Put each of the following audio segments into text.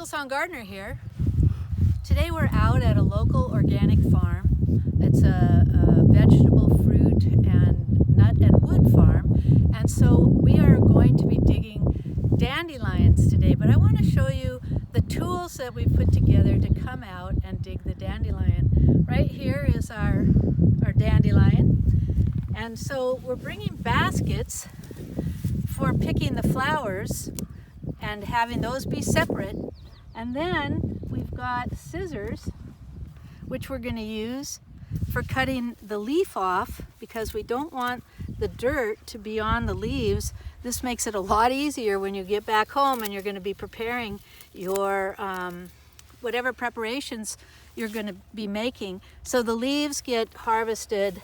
Song Gardener here. Today we're out at a local organic farm. It's a vegetable, fruit, and nut and wood farm. And so we are going to be digging dandelions today. But I want to show you the tools that we put together to come out and dig the dandelion. Right here is our dandelion. And so we're bringing baskets for picking the flowers and having those be separate. And then we've got scissors, which we're going to use for cutting the leaf off because we don't want the dirt to be on the leaves. This makes it a lot easier when you get back home and you're going to be preparing your whatever preparations you're going to be making. So the leaves get harvested.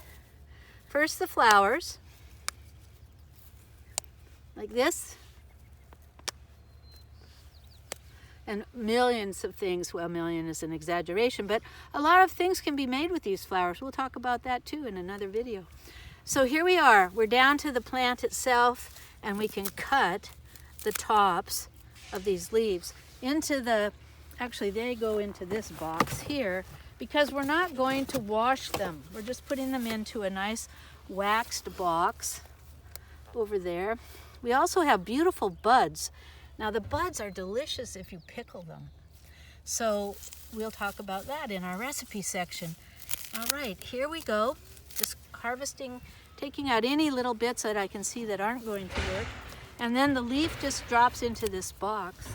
First the flowers, like this. And millions of things, well, million is an exaggeration, but a lot of things can be made with these flowers. We'll talk about that too in another video. So here we are, we're down to the plant itself, and we can cut the tops of these leaves into the, actually they go into this box here, because we're not going to wash them. We're just putting them into a nice waxed box over there. We also have beautiful buds. Now the buds are delicious if you pickle them. So we'll talk about that in our recipe section. All right, here we go. Just harvesting, taking out any little bits that I can see that aren't going to work. And then the leaf just drops into this box.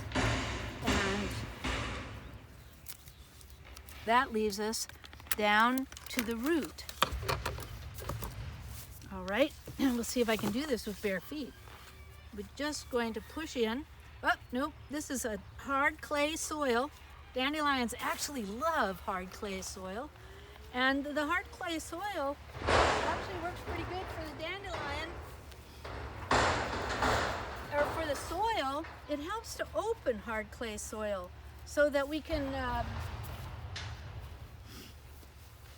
And that leaves us down to the root. All right, and we'll see if I can do this with bare feet. We're just going to push in. Oh, no, this is a hard clay soil. Dandelions actually love hard clay soil. And the hard clay soil actually works pretty good for the dandelion. Or for the soil, it helps to open hard clay soil so that we can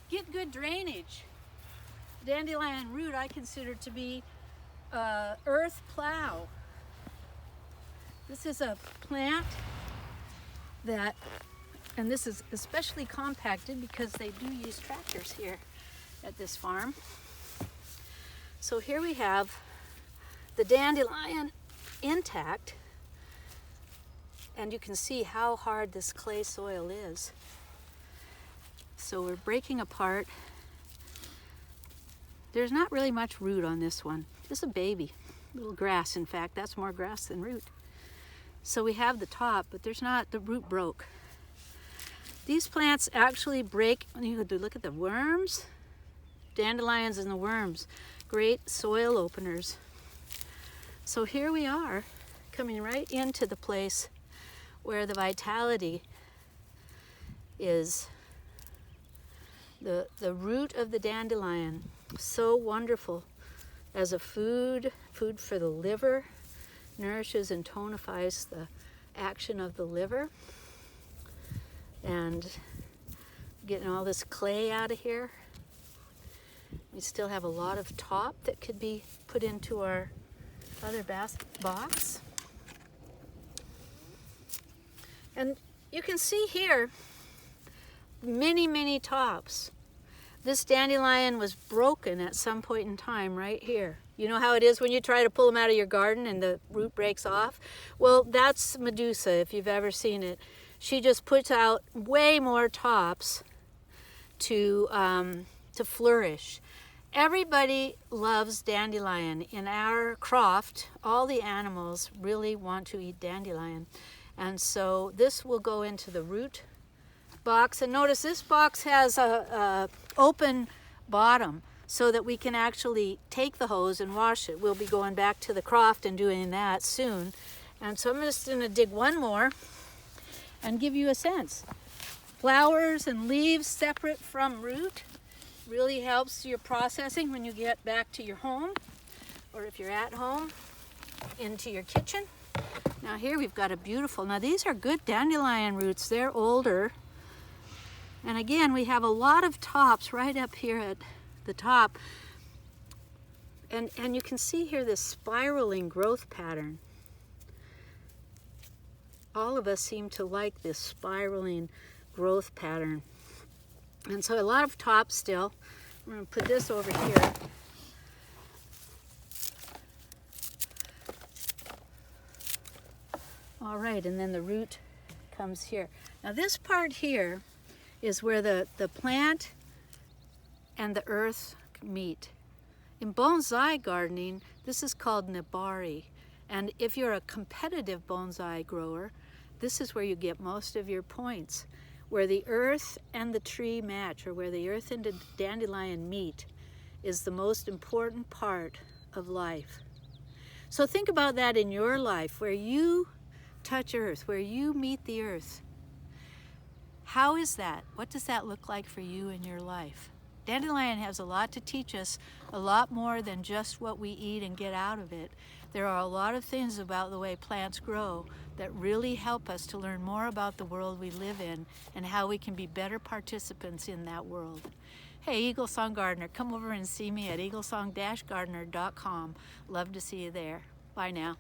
get good drainage. Dandelion root I consider to be earth plow. This is a plant that, and this is especially compacted because they do use tractors here at this farm. So here we have the dandelion intact, and you can see how hard this clay soil is. So we're breaking apart. There's not really much root on this one. This is a baby, little grass. In fact, that's more grass than root. So we have the top, but there's not, the root broke. These plants actually break, you look at the worms, dandelions and the worms, great soil openers. So here we are, coming right into the place where the vitality is. The root of the dandelion, so wonderful as a food for the liver. Nourishes and tonifies the action of the liver. And getting all this clay out of here. We still have a lot of top that could be put into our other box. And you can see here many, many tops. This dandelion was broken at some point in time right here. You know how it is when you try to pull them out of your garden and the root breaks off? Well, that's Medusa, if you've ever seen it. She just puts out way more tops to flourish. Everybody loves dandelion. In our croft, all the animals really want to eat dandelion. And so this will go into the root box. And notice this box has a open bottom, so that we can actually take the hose and wash it. We'll be going back to the croft and doing that soon. And so I'm just going to dig one more and give you a sense. Flowers and leaves separate from root really helps your processing when you get back to your home, or if you're at home, into your kitchen. Now here we've got a beautiful, now these are good dandelion roots. They're older. And again, we have a lot of tops right up here at the top, and you can see here this spiraling growth pattern. all of us seem to like this spiraling growth pattern. And so a lot of tops still. I'm going to put this over here. All right, and then the root comes here. Now this part here is where the plant and the earth meet. In bonsai gardening, this is called nabari. And if you're a competitive bonsai grower, this is where you get most of your points. Where the earth and the tree match, or where the earth and the dandelion meet, is the most important part of life. So think about that in your life, where you touch earth, where you meet the earth. How is that? What does that look like for you in your life? Dandelion has a lot to teach us, a lot more than just what we eat and get out of it. There are a lot of things about the way plants grow that really help us to learn more about the world we live in and how we can be better participants in that world. Hey, Eagle Song Gardener, come over and see me at eaglesong-gardener.com. Love to see you there. Bye now.